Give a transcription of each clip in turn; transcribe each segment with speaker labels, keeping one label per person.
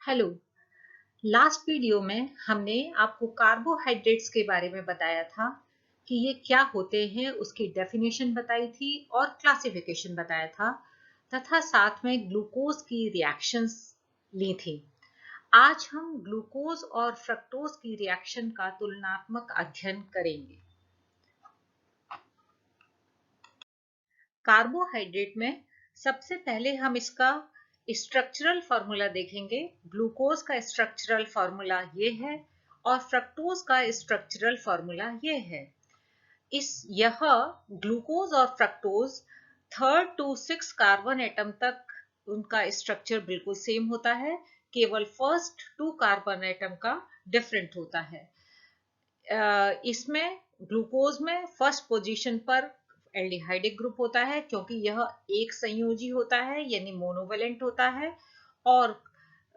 Speaker 1: Hello. Last video में हमने आपको कार्बोहाइड्रेट्स के बारे में बताया था कि ये क्या होते हैं, उसकी डेफिनेशन बताई थी और क्लासिफिकेशन बताया था तथा साथ में ग्लूकोज की रिएक्शंस ली थी। आज हम ग्लूकोज और फ्रक्टोज की रिएक्शन का तुलनात्मक अध्ययन करेंगे। कार्बोहाइड्रेट में सबसे पहले हम इसका स्ट्रक्चरल फॉर्मूला देखेंगे। ग्लूकोज का स्ट्रक्चरल फॉर्मूला ये है और फ्रक्टोज का स्ट्रक्चरल फॉर्मूला ये है। यह ग्लूकोज और fructose 3rd to 6 carbon atom तक उनका स्ट्रक्चर बिल्कुल सेम होता है, केवल फर्स्ट 2 कार्बन एटम का डिफरेंट होता है। इसमें ग्लूकोज में फर्स्ट पोजीशन पर एल्डिहाइडिक ग्रुप होता है क्योंकि यह एक संयोजी होता है यानी मोनोवेलेंट होता है, और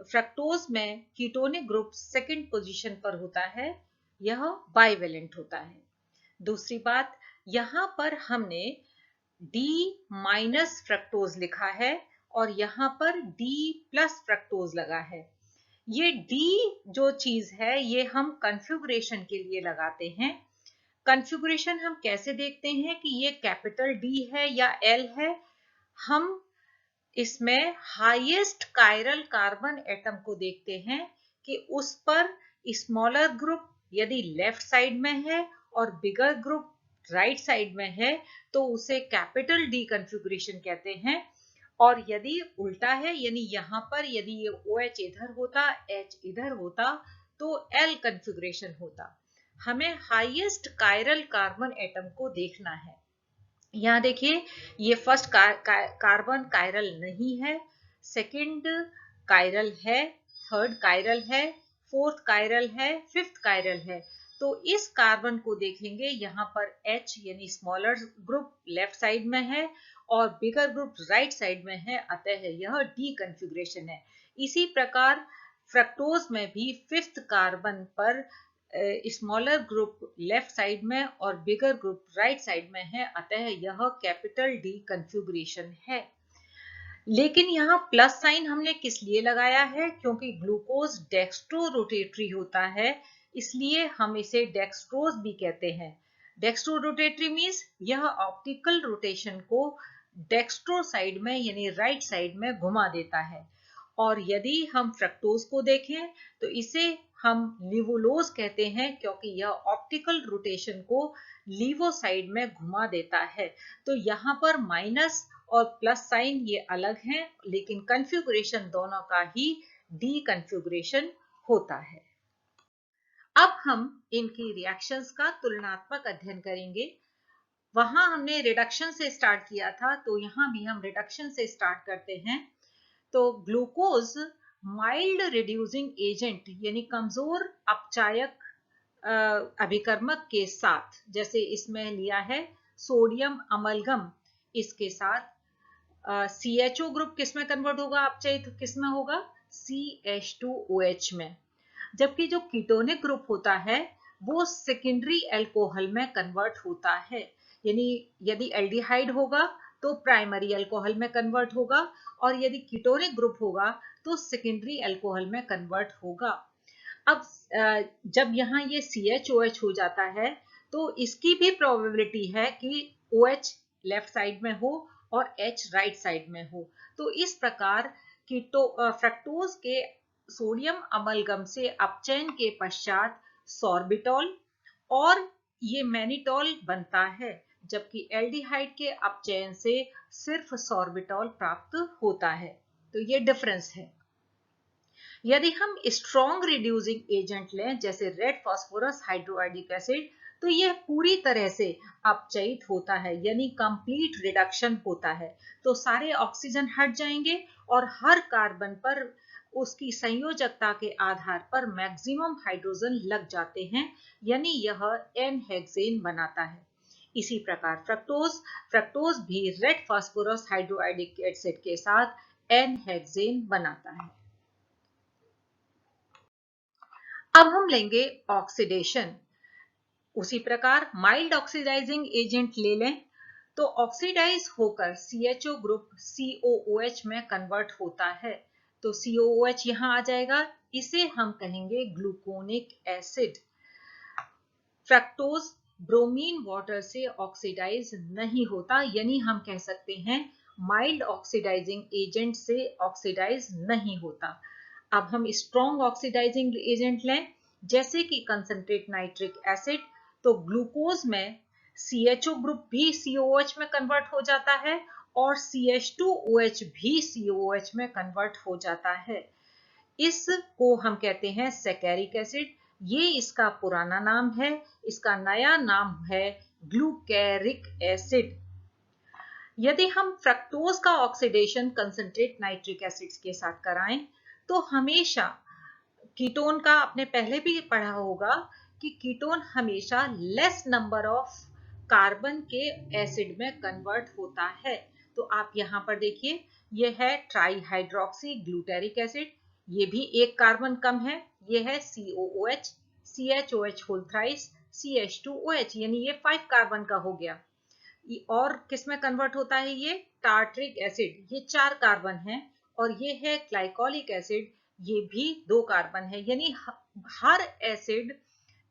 Speaker 1: फ्रक्टोज में कीटोनिक ग्रुप सेकंड पोजीशन पर होता है, यह बाइवेलेंट होता है। दूसरी बात, यहाँ पर हमने D माइनस फ्रक्टोज लिखा है और यहाँ पर D प्लस फ्रक्टोज लगा है। ये D जो चीज है ये हम कॉन्फ़िगरेशन के लिए लगाते हैं। कॉन्फ़िगरेशन हम कैसे देखते हैं कि ये कैपिटल D है या L है। हम इसमें हाईएस्ट कायरल कार्बन एटम को देखते हैं कि उस पर स्मॉलर ग्रुप यदि लेफ्ट साइड में है और बिगर ग्रुप राइट साइड में है तो उसे कैपिटल D कॉन्फ़िगरेशन कहते हैं। और यदि उल्टा है यानी यहाँ पर यदि ये OH इधर होता, H इधर होता तो L कॉन्फ़िगरेशन होता। हमें हाईएस्ट कायरल कार्बन एटम को देखना है। यहाँ देखिए, ये फर्स्ट कार्बन कायरल नहीं है, सेकंड कायरल है, थर्ड कायरल है, फोर्थ कायरल है, फिफ्थ कायरल है। तो इस कार्बन को देखेंगे, यहाँ पर H यानी स्मॉलर ग्रुप लेफ्ट साइड में है और बिगर ग्रुप राइट साइड में है, अतः यह D कॉन्फ़िगरेशन है। इसी प्रकार फ्रक्टोज में भी फिफ्थ कार्बन पर स्मॉलर ग्रुप लेफ्ट साइड में और बिगर ग्रुप राइट साइड में है, अतः यह कैपिटल D कॉन्फ़िगरेशन है। लेकिन यहाँ प्लस साइन हमने किस लिए लगाया है? क्योंकि ग्लूकोज डेक्स्ट्रो रोटेटरी होता है, इसलिए हम इसे डेक्स्ट्रोज भी कहते हैं। डेक्स्ट्रो रोटेटरी मीन्स यह ऑप्टिकल रोटेशन को डेक्स्ट्रो साइड में यानी राइट साइड में घुमा देता है। और यदि हम फ्रक्टोज को देखें तो इसे हम लीवोलोज कहते हैं क्योंकि यह ऑप्टिकल रोटेशन को लीवो साइड में घुमा देता है। तो यहाँ पर माइनस और प्लस साइन ये अलग हैं, लेकिन कॉन्फ़िगरेशन दोनों का ही D कॉन्फ़िगरेशन होता है। अब हम इनकी रिएक्शंस का तुलनात्मक अध्ययन करेंगे। वहां हमने रिडक्शन से स्टार्ट किया था, तो यहाँ भी हम रिडक्शन से स्टार्ट करते हैं। तो ग्लूकोज माइल्ड रिड्यूसिंग एजेंट यानी कमजोर अपचायक अभिकर्मक के साथ, जैसे इसमें लिया है सोडियम अमलगम, इसके साथ CHO ग्रुप किसमें कन्वर्ट होगा, अपचयित किसमें होगा, CH2OH में। जबकि जो कीटोनिक ग्रुप होता है वो सेकेंडरी अल्कोहल में कन्वर्ट होता है, यानी यदि एल्डिहाइड होगा तो प्राइमरी अल्कोहल में कन्वर्ट होगा और यदि कीटोनिक ग्रुप होगा तो सेकेंडरी अल्कोहल में कन्वर्ट होगा। अब जब यहाँ ये CHOH हो जाता है तो इसकी भी प्रोबेबिलिटी है कि OH लेफ्ट साइड में हो और H राइट साइड में हो। तो इस प्रकार फ्रक्टोज के सोडियम अमलगम से अपचयन के पश्चात सॉर्बिटॉल और ये मैनिटॉल बनता है, जबकि एल्डिहाइड के अपचयन से सिर्फ सॉर्बिटॉल प्राप्त होता है। तो ये डिफरेंस है। यदि हम स्ट्रॉन्ग रिड्यूसिंग एजेंट लें जैसे रेड फास्फोरस हाइड्रोआइडिक एसिड, तो यह पूरी तरह से अपचयित होता है यानी कंप्लीट रिडक्शन होता है। तो सारे ऑक्सीजन हट जाएंगे और हर कार्बन पर उसकी संयोजकता के आधार पर मैक्सिमम हाइड्रोजन लग जाते हैं, यानी यह एन हेक्सेन बनाता है। इसी प्रकार फ्रक्टोज भी रेड फास्फोरस हाइड्रोआइडिक एसिड के साथ एन हेक्सेन बनाता है। अब हम लेंगे ऑक्सीडेशन। उसी प्रकार माइल्ड ऑक्सीडाइजिंग एजेंट ले लें तो ऑक्सीडाइज होकर CHO ग्रुप COOH में कन्वर्ट होता है। तो COOH यहाँ आ जाएगा, इसे हम कहेंगे gluconic acid. Fructose bromine water से ऑक्सीडाइज नहीं होता, यानी हम कह सकते हैं माइल्ड ऑक्सीडाइजिंग एजेंट से ऑक्सीडाइज नहीं होता। अब हम स्ट्रॉन्ग ऑक्सीडाइजिंग एजेंट लें, जैसे कि कंसंट्रेट नाइट्रिक एसिड, तो ग्लूकोज में CHO ग्रुप भी COOH में कन्वर्ट हो जाता है और CH2OH भी COOH में कन्वर्ट हो जाता है। इसको हम कहते हैं सैकेरिक एसिड। ये इसका पुराना नाम है, इसका नया नाम है ग्लूकेरिक एसिड। यदि हम फ्रक्टोज का ऑक्सीडेशन कंसंट्रेट नाइट्रिक एसिड के साथ कराएं, तो हमेशा कीटोन का आपने पहले भी पढ़ा होगा कि कीटोन हमेशा लेस नंबर ऑफ कार्बन के एसिड में कन्वर्ट होता है। तो आप यहां पर देखिए, यह है ट्राईहाइड्रोक्सी ग्लूटेरिक एसिड, ये भी एक कार्बन कम है, ये है COOH, CHOH whole thrice, CH2OH, यानी ये 5 कार्बन का हो गया। और किस में कन्वर्ट होता है ये? टार्ट्रिक एसिड, ये 4 कार्बन है, और ये है ग्लाइकोलिक एसिड, ये भी 2 कार्बन है, यानी हर एसिड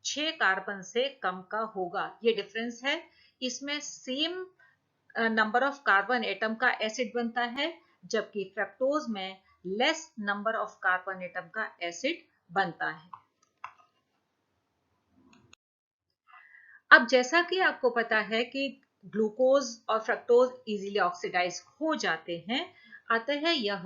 Speaker 1: 6 कार्बन से कम का होगा। ये डिफरेंस है, इसमें same number of carbon atom का एसिड बनता है, जबकि फ्रक्टोज में less number of carbon atom का एसिड बनता है। अब जैसा कि आपको पता है कि ग्लूकोज और फ्रक्टोज इजीली ऑक्सीडाइज हो जाते हैं, अतः यह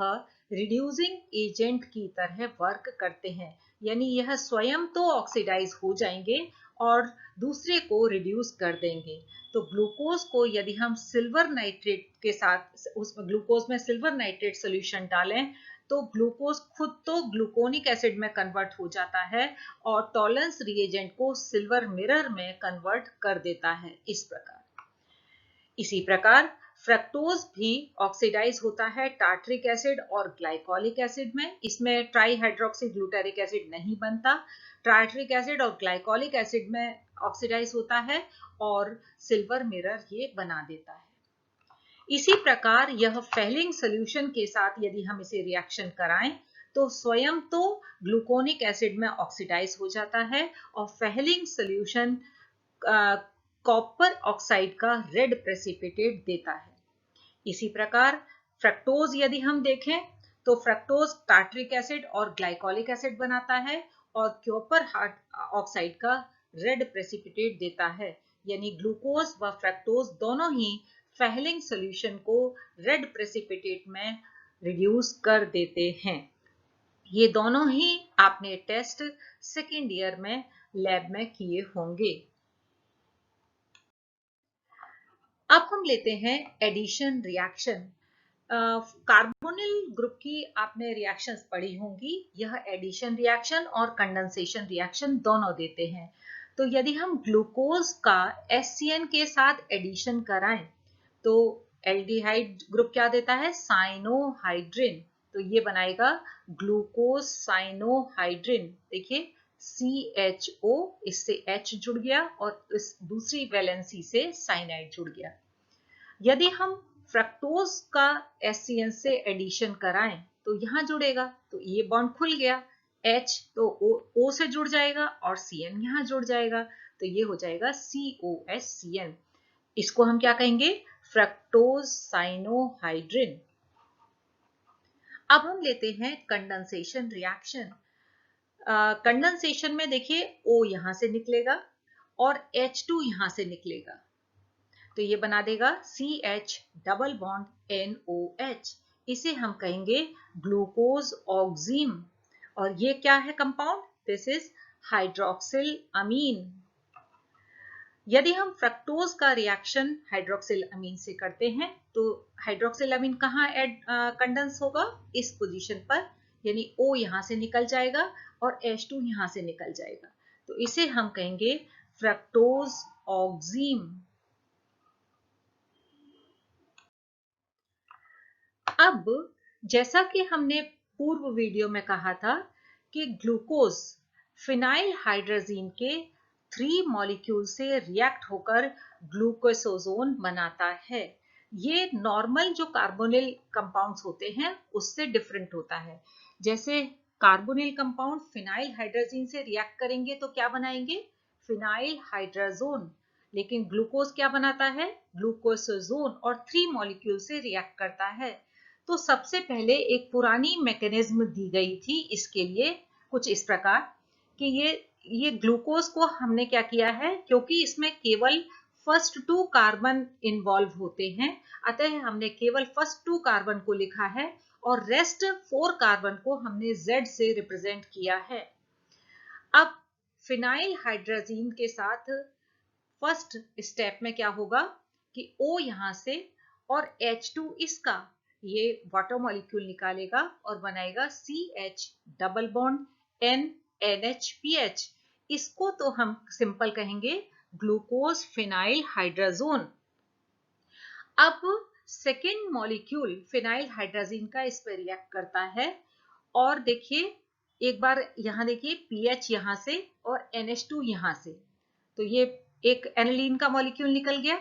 Speaker 1: रिड्यूसिंग एजेंट की तरह वर्क करते हैं, यानी यह स्वयं तो ऑक्सीडाइज हो जाएंगे और दूसरे को रिड्यूस कर देंगे। तो ग्लूकोज को यदि हम सिल्वर नाइट्रेट के साथ, उसमें ग्लूकोज में सिल्वर नाइट्रेट सोल्यूशन डालें, तो ग्लूकोज खुद तो ग्लूकोनिक एसिड में कन्वर्ट हो जाता है और टॉलरेंस रिएजेंट को सिल्वर मिरर में कन्वर्ट कर देता है। इसी प्रकार फ्रक्टोज भी ऑक्सीडाइज होता है टार्ट्रिक एसिड और ग्लाइकोलिक एसिड में, इसमें ट्राईहाइड्रोक्सी ग्लूटेरिक एसिड नहीं बनता। टार्ट्रिक एसिड और ग्लाइकोलिक एसिड में ऑक्सीडाइज होता है और सिल्वर मिरर ये बना देता है। इसी प्रकार यह फेलिंग सोल्यूशन के साथ यदि हम इसे रिएक्शन कराएं, तो स्वयं तो ग्लूकोनिक एसिड में ऑक्सीडाइज हो जाता है और फेलिंग सोल्यूशन कॉपर ऑक्साइड का रेड प्रेसिपिटेट देता है। इसी प्रकार फ्रक्टोज यदि हम देखें, तो फ्रक्टोज टार्ट्रिक एसिड और ग्लाइकोलिक एसिड बनाता है और कॉपर ऑक्साइड का रेड प्रेसिपिटेट देता है, यानी ग्लूकोज व फ्रक्टोज दोनों ही फेलिंग सॉल्यूशन को रेड प्रेसिपिटेट में रिड्यूस कर देते हैं। ये दोनों ही आपने टेस्ट सेकेंड ईयर में लैब में किए होंगे। अब हम लेते हैं एडिशन रिएक्शन। कार्बोनिल ग्रुप की आपने रिएक्शंस पढ़ी होंगी, यह एडिशन रिएक्शन और कंडेंसेशन रिएक्शन दोनों देते हैं। तो यदि हम ग्लूकोज का HCN के साथ एडिशन कराएं, तो एल्डिहाइड ग्रुप क्या देता है? साइनोहाइड्रिन। तो ये बनाएगा ग्लूकोज साइनोहाइड्रिन। देखिए CHO, इससे H जुड़ गया और इस दूसरी वैलेंसी से साइनाइड जुड़ गया। यदि हम फ्रक्टोज का HCN से एडिशन कराएं, तो यहां जुड़ेगा, तो ये बॉन्ड खुल गया, H तो O से जुड़ जाएगा और CN यहां जुड़ जाएगा, तो ये हो जाएगा COHCN। इसको हम क्या कहेंगे? Fructose cyanohydrin. अब हम लेते हैं कंडेंसेशन रिएक्शन। कंडेंसेशन में देखिए O यहां से निकलेगा और H2 यहां से निकलेगा, तो ये बना देगा CH डबल बॉन्ड NOH। इसे हम कहेंगे ग्लूकोज ऑक्सीम। और ये क्या है कंपाउंड? दिस इज हाइड्रोक्सिल अमीन। यदि हम फ्रक्टोज का रिएक्शन हाइड्रोक्सिल अमीन से करते हैं, तो हाइड्रोक्सिल अमीन कहाँ कंडेंस होगा? इस पोजीशन पर, यानी O यहां से निकल जाएगा और H2 यहां से निकल जाएगा, तो इसे हम कहेंगे फ्रक्टोज ऑक्सीम। अब जैसा कि हमने पूर्व वीडियो में कहा था कि ग्लूकोज फिनाइल हाइड्रोजीन के 3 मॉलिक्यूल से रिएक्ट होकर ग्लूकोसोजोन बनाता है। ये नॉर्मल जो कार्बोनिल कंपाउंड्स होते हैं उससे डिफरेंट होता है। जैसे कार्बोनिल कंपाउंड फिनाइल हाइड्रोजीन से रिएक्ट करेंगे तो क्या बनाएंगे? Phenyl hydrazone. लेकिन ग्लूकोज क्या बनाता है? ग्लूकोसोजोन, और 3 मॉलिक्यूल से रिएक्ट करता है। तो सबसे पहले एक पुरानी मैकेनिज्म दी गई थी इसके लिए, कुछ इस प्रकार कि ये ग्लूकोज को हमने क्या किया है, क्योंकि इसमें केवल फर्स्ट 2 कार्बन इन्वॉल्व होते हैं, अतः हमने केवल फर्स्ट 2 कार्बन को लिखा है और रेस्ट 4 कार्बन को हमने Z से रिप्रेजेंट किया है। अब फिनाइल हाइड्रोजीन के साथ फर्स्ट स्टेप में क्या होगा कि O यहां से और H2 इसका ये वाटर मॉलिक्यूल निकालेगा और बनाएगा CH double bond N NHPH। इसको तो हम सिंपल कहेंगे ग्लूकोज फिनाइल हाइड्राजोन। अब सेकेंड मॉलिक्यूल फिनाइल हाइड्राजीन का इस पर रिएक्ट करता है और देखिए एक बार यहां देखिए पीएच यहां से और NH2 यहां से, तो ये एक एनिलीन का मॉलिक्यूल निकल गया।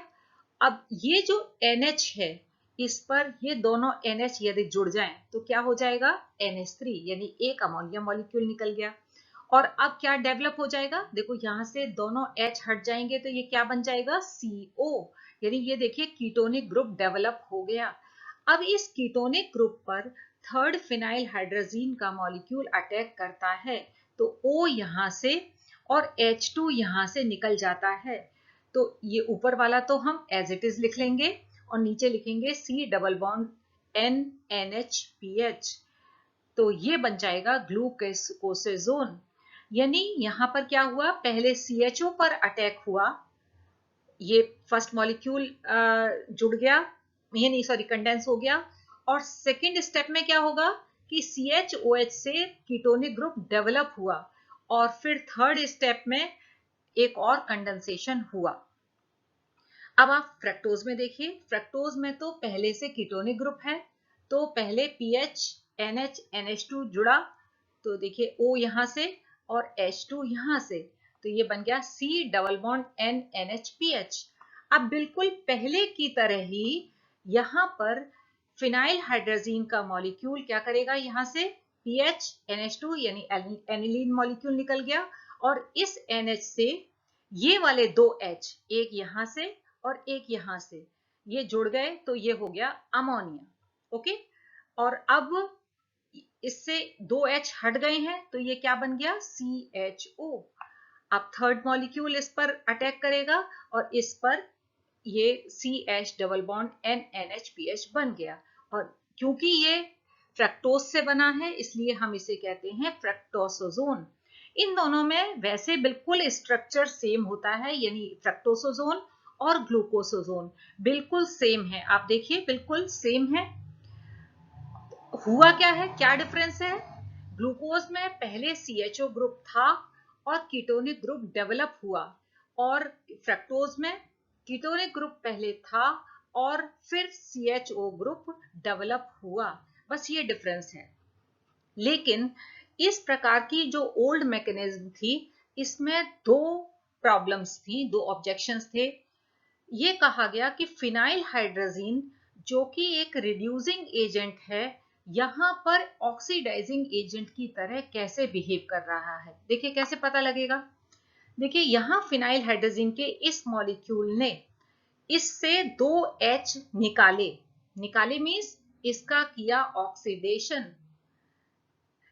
Speaker 1: अब ये जो NH है इस पर ये दोनों NH यदि जुड़ जाएं तो क्या हो जाएगा? NH3, यानी एक अमोनिया मॉलिक्यूल निकल गया। और अब क्या डेवलप हो जाएगा? देखो यहां से दोनों H हट जाएंगे तो ये क्या बन जाएगा? CO, यानी ये देखिए कीटोनिक ग्रुप डेवलप हो गया। अब इस कीटोनिक ग्रुप पर थर्ड फिनाइल हाइड्रोजीन का मॉलिक्यूल अटैक करता है तो O यहां से और H2 यहां से निकल जाता है। तो ये ऊपर वाला तो हम एज इट इज लिख लेंगे और नीचे लिखेंगे C double bond N NHPH। तो ये बन जाएगा ग्लूकोसेजोन। यानी यहां पर क्या हुआ? पहले CHO पर अटैक हुआ, ये फर्स्ट मॉलिक्यूल जुड़ गया, ये नहीं सॉरी कंडेंस हो गया, और सेकंड स्टेप में क्या होगा कि CHOH से कीटोनिक ग्रुप डेवलप हुआ और फिर थर्ड स्टेप में एक और कंडेंसेशन हुआ। अब आप फ्रक्टोज में देखिए, फ्रक्टोज में तो पहले से कीटोनिक ग्रुप है, तो पहले PH NH NH2 जुड़ा, तो देखिए O यहां से और H2 यहां से, तो ये बन गया C double bond N NHPH। अब बिल्कुल पहले की तरह ही यहां पर फिनाइल हाइड्रोजीन का मॉलिक्यूल क्या करेगा? यहां से PH NH2 यानी एनिलीन मॉलिक्यूल निकल गया और इस NH से ये वाले दो H, एक यहां से और एक यहां से, ये जुड़ गए तो ये हो गया अमोनिया। ओके, और अब इससे दो H हट गए हैं तो ये क्या बन गया? CHO। अब थर्ड मॉलिक्यूल इस पर अटैक करेगा और इस पर ये CH double bond N NHPH बन गया। और क्योंकि ये फ्रक्टोज से बना है इसलिए हम इसे कहते हैं फ्रक्टोसोजोन। इन दोनों में वैसे बिल्कुल स्ट्रक्चर सेम होता है, यानी फ्रक्टोसोजोन और ग्लूकोसोजोन बिल्कुल सेम है। आप देखिए बिल्कुल सेम है। हुआ क्या है, क्या डिफरेंस है? ग्लूकोज में पहले CHO ग्रुप था और कीटोनिक ग्रुप डेवलप हुआ, और फ्रक्टोज में कीटोनिक ग्रुप पहले था और फिर CHO ग्रुप डेवलप हुआ, बस ये डिफरेंस है। लेकिन इस प्रकार की जो ओल्ड मैकेनिज्म थी इसमें दो प्रॉब्लम्स थी, दो ऑब्जेक्शंस थे। ये कहा गया कि फिनाइल हाइड्रोजीन जो कि एक रिड्यूसिंग एजेंट है यहां पर ऑक्सीडाइजिंग एजेंट की तरह कैसे बिहेव कर रहा है। देखिए कैसे पता लगेगा? देखिए यहां फिनाइल हाइड्रोजीन के इस मॉलिक्यूल ने इससे दो H निकाले, निकाले मींस इसका किया ऑक्सीडेशन,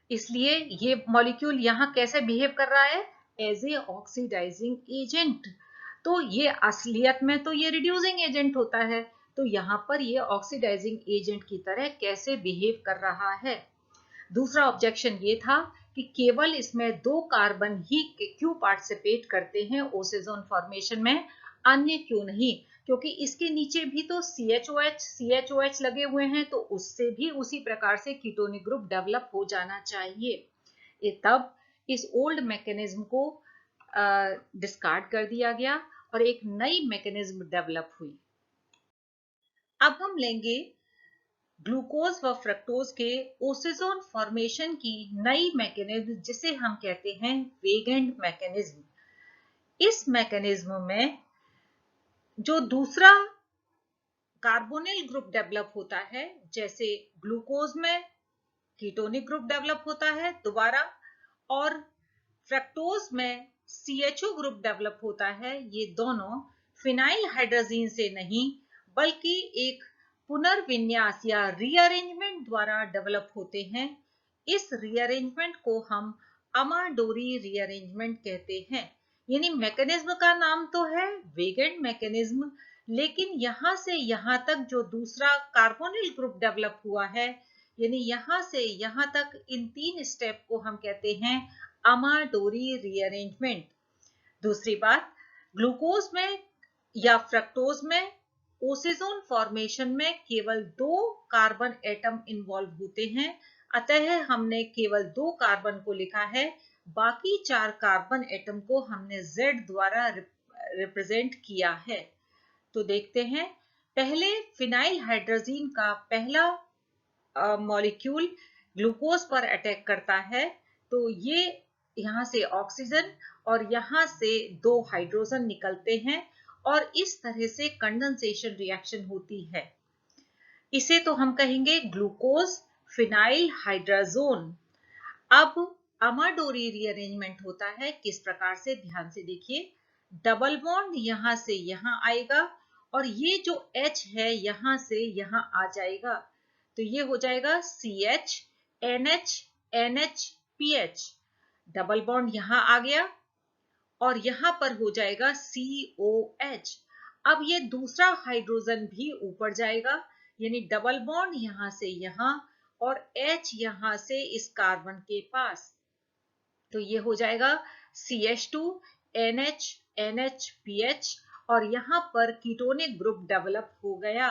Speaker 1: इसलिए ये मॉलिक्यूल यहां कैसे बिहेव कर रहा है? As a oxidising agent. तो ये असलियत में तो ये रिड्यूसिंग एजेंट होता है, तो यहां पर ये ऑक्सीडाइजिंग एजेंट की तरह कैसे बिहेव कर रहा है। दूसरा ऑब्जेक्शन ये था कि केवल इसमें दो कार्बन ही क्यों पार्टिसिपेट करते हैं ओसेजोन फॉर्मेशन में, अन्य क्यों नहीं? क्योंकि इसके नीचे भी तो CHOH लगे हुए हैं, तो उससे भी उसी प्रकार से कीटोनिक ग्रुप डेवलप हो जाना चाहिए। ये तब इस ओल्ड मैकेनिज्म को डिस्कार्ड कर दिया गया और एक नई मैकेनिज्म डेवलप हुई। अब हम लेंगे ग्लूकोज व फ्रक्टोज के ओसेजोन फॉर्मेशन की नई मैकेनिज्म जिसे हम कहते हैं वेगेंट मैकेनिज्म। इस मैकेनिज्म में जो दूसरा कार्बोनिल ग्रुप डेवलप होता है, जैसे ग्लूकोज में कीटोनिक ग्रुप डेवलप होता है दोबारा, और फ्रक्टोज में CHO ग्रुप डेवलप होता है। ये दोनों फिनाइल हाइड्रोजीन से नहीं बल्कि एक पुनर्विन्यास या रीअरेंजमेंट द्वारा डेवलप होते हैं। इस रीअरेंजमेंट को हम अमाडोरी रीअरेंजमेंट कहते हैं। यानी मैकेनिज्म का नाम तो है वेगेंट मैकेनिज्म, लेकिन यहां से यहां तक जो दूसरा कार्बोनिल ग्रुप डेवलप हुआ है, यानी यहां से यहां तक इन 3 स्टेप को हम कहते हैं अमाडोरी रीअरेंजमेंट। दूसरी बात, ग्लूकोज में या फ्रक्टोज में ओसीजोन फॉर्मेशन में केवल 2 कार्बन एटम इन्वॉल्व होते हैं, अतः हमने केवल 2 कार्बन को लिखा है, बाकी 4 कार्बन एटम को हमने Z द्वारा रिप्रेजेंट किया है। तो देखते हैं, पहले फिनाइल हाइड्रोजीन का पहला मॉलिक्यूल ग्लूकोज पर अटैक करता है, तो ये यहाँ से ऑक्सीजन और यहाँ से 2 हाइड्रोजन निकलते हैं और इस तरह से कंडेंसेशन रिएक्शन होती है। इसे तो हम कहेंगे ग्लूकोज फिनाइल हाइड्राजोन। अब अमाडोरी रीअरेंजमेंट होता है किस प्रकार से, ध्यान से देखिए। डबल बॉन्ड यहां से यहां आएगा और ये जो H है यहां से यहां आ जाएगा, तो ये हो जाएगा CH NH NH PH। Double bond यहां आ गया और यहां पर हो जाएगा COH। अब ये दूसरा हाइड्रोजन भी ऊपर जाएगा, यानी डबल बॉन्ड यहां से यहां और H यहां से इस कार्बन के पास, तो ये हो जाएगा CH2 NH NH PH और यहां पर कीटोनिक ग्रुप डेवलप हो गया।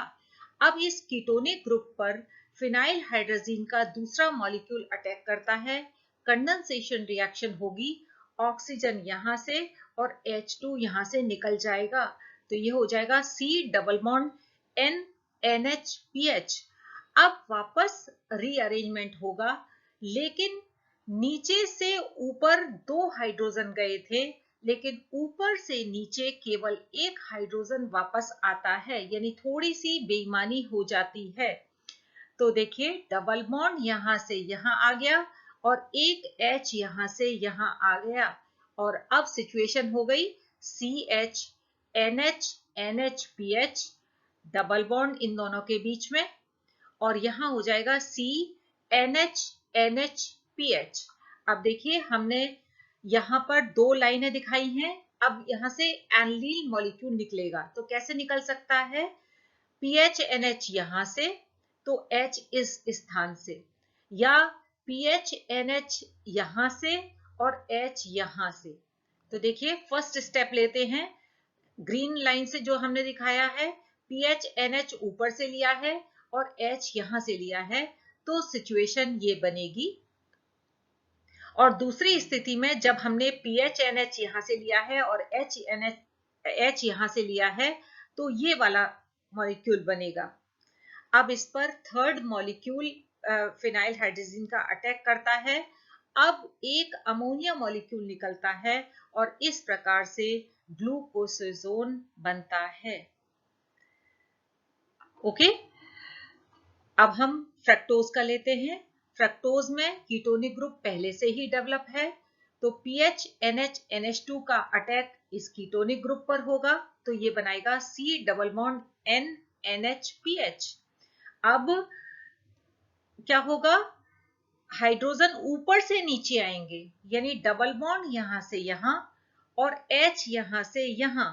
Speaker 1: अब इस कीटोनिक ग्रुप पर फिनाइल हाइड्रोजीन का दूसरा मॉलिक्यूल अटैक करता है, कंडेंसेशन रिएक्शन होगी, ऑक्सीजन यहां से और H2 यहां से निकल जाएगा, तो ये हो जाएगा C double bond N NH PH। अब वापस रीअरेंजमेंट होगा, लेकिन नीचे से ऊपर 2 हाइड्रोजन गए थे, लेकिन ऊपर से नीचे केवल 1 हाइड्रोजन वापस आता है, यानी थोड़ी सी बेईमानी हो जाती है। तो देखिए, डबल बॉन्ड यहां से यहां आ गया और एक H यहां से यहां आ गया और अब सिचुएशन हो गई CH NH NH PH, double bond in दोनों के बीच में, और यहां हो जाएगा C NH NH PH। अब देखिए, हमने यहां पर 2 लाइनें दिखाई हैं, अब यहां से एनिलीन मॉलिक्यूल निकलेगा, तो कैसे निकल सकता है, PHNH यहां से, तो H इस स्थान से, या PHNH यहां से और H यहां से। तो देखिए, फर्स्ट स्टेप लेते हैं, ग्रीन लाइन से जो हमने दिखाया है, PHNH ऊपर से लिया है और H यहां से लिया है, तो सिचुएशन ये बनेगी। और दूसरी स्थिति में जब हमने PHNH यहां से लिया है और H यहां से लिया है, तो ये वाला मॉलिक्यूल बनेगा। अब इस पर थर्ड मॉलिक्यूल फिनाइल हाइड्रोजीन का अटैक करता है, अब एक अमोनिया मॉलिक्यूल निकलता है और इस प्रकार से ग्लूकोसेजोन बनता है। ओके, अब हम फ्रक्टोज का लेते हैं। फ्रक्टोज में कीटोनिक ग्रुप पहले से ही डेवलप है, तो PHNH NH2 का अटैक इस कीटोनिक ग्रुप पर होगा, तो ये बनाएगा C double bond N NH PH। अब क्या होगा, हाइड्रोजन ऊपर से नीचे आएंगे, यानी डबल बॉन्ड यहां से यहां और H यहां से यहां,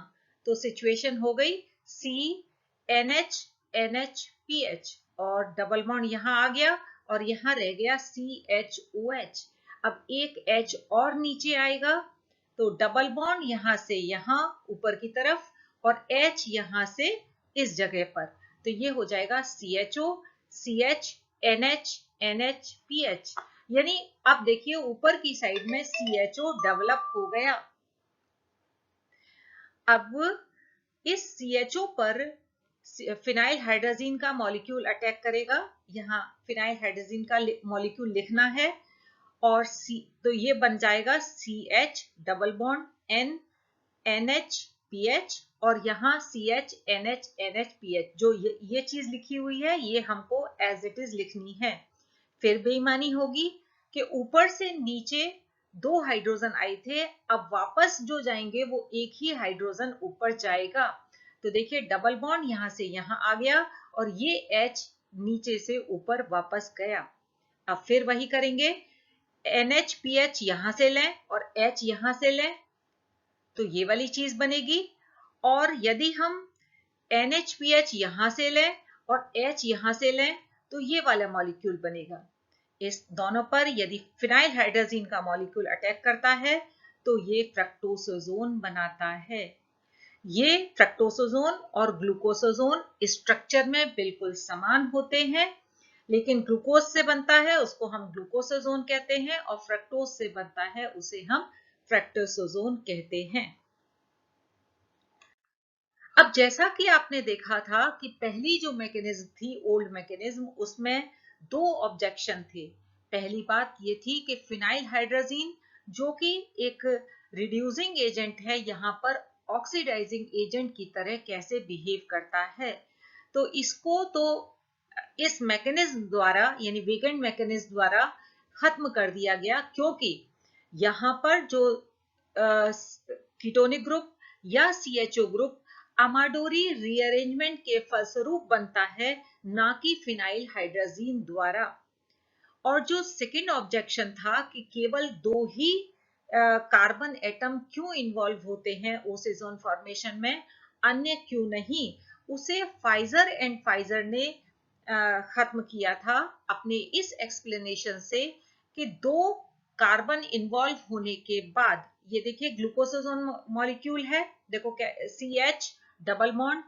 Speaker 1: तो सिचुएशन हो गई C NH NH PH और डबल बॉन्ड यहां आ गया और यहां रह गया CHOH। अब एक H और नीचे आएगा, तो डबल बॉन्ड यहां से यहां ऊपर की तरफ और H यहां से इस जगह पर, तो ये हो जाएगा CHO CH NH NH PH। यानी अब देखिए, ऊपर की साइड में CHO डेवलप हो गया। अब इस CHO पर फिनाइल हाइड्रोजीन का मॉलिक्यूल अटैक करेगा, यहाँ फिनाइल हाइड्रोजीन का मॉलिक्यूल लिखना है और तो ये बन जाएगा CH double bond N NH pH और यहाँ CH NH NH पीएच, जो ये चीज लिखी हुई है ये हमको एज इट इज लिखनी है। फिर बेईमानी होगी कि ऊपर से नीचे 2 हाइड्रोजन आए थे, अब वापस जो जाएंगे वो एक ही हाइड्रोजन ऊपर जाएगा। तो देखिए डबल बॉन्ड यहां से यहां आ गया और ये H नीचे से ऊपर वापस गया। अब फिर वही करेंगे, NHPH यहां से लें और H यहां से लें तो ये वाली चीज बनेगी। और यदि हम NHPH यहां से लें और H यहां से लें तो ये वाला मॉलिक्यूल बनेगा। इस दोनों पर यदि फिनाइल हाइड्रोजीन का मॉलिक्यूल अटैक करता है तो ये फ्रक्टोसोजोन बनाता है। ये फ्रक्टोसोजोन और ग्लूकोसोजोन स्ट्रक्चर में बिल्कुल समान होते हैं, लेकिन ग्लूकोज से बनता है उसको हम ग्लूकोसोजोन कहते हैं और फ्रक्टोज से बनता है उसे हम फ्रक्टोसोजोन कहते हैं। अब जैसा कि आपने देखा था कि पहली जो मैकेनिज्म थी ओल्ड मैकेनिज्म, उसमें 2 ऑब्जेक्शन थे। पहली बात ये थी कि फिनाइल हाइड्रोजीन जो कि एक रिड्यूसिंग एजेंट है यहाँ पर ऑक्सीडाइजिंग एजेंट की तरह कैसे बिहेव करता है। तो इसको तो इस मैकेनिज्म द्वारा यानी वेगेंट मैकेनिज्म द्वारा खत्म कर दिया गया, क्योंकि यहाँ पर जो कीटोनिक ग्रुप या CHO ग्रुप अमाडोरी रीअरेंजमेंट के फलस्वरूप बनता है, ना कि फिनाइल हाइड्रोजीन द्वारा। और जो सेकेंड ऑब्जेक्शन था कि केवल 2 ही कार्बन एटम क्यों इन्वॉल्व होते हैं ओसेजोन फॉर्मेशन में, अन्य क्यों नहीं, उसे फाइजर एंड फाइजर ने खत्म किया था अपने इस एक्सप्लेनेशन से कि 2 कार्बन इन्वॉल्व होने के बाद, ये देखिए ग्लूकोसोजोन मॉलिक्यूल है, देखो क्या CH डबल बॉन्ड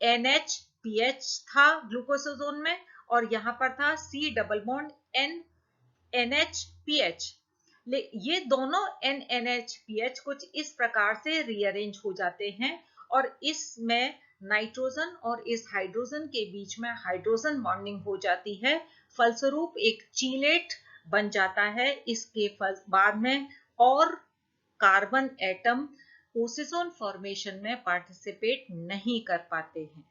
Speaker 1: NNHPH था ग्लूकोसोजोन में और यहां पर था C डबल बॉन्ड NNHPH। ये दोनों NNHPH कुछ इस प्रकार से रीअरेंज हो जाते हैं और इसमें नाइट्रोजन और इस हाइड्रोजन के बीच में हाइड्रोजन बॉन्डिंग हो जाती है, फलस्वरूप एक चीलेट बन जाता है इसके बाद में, और कार्बन एटम ओसेजोन फॉर्मेशन में पार्टिसिपेट नहीं कर पाते हैं।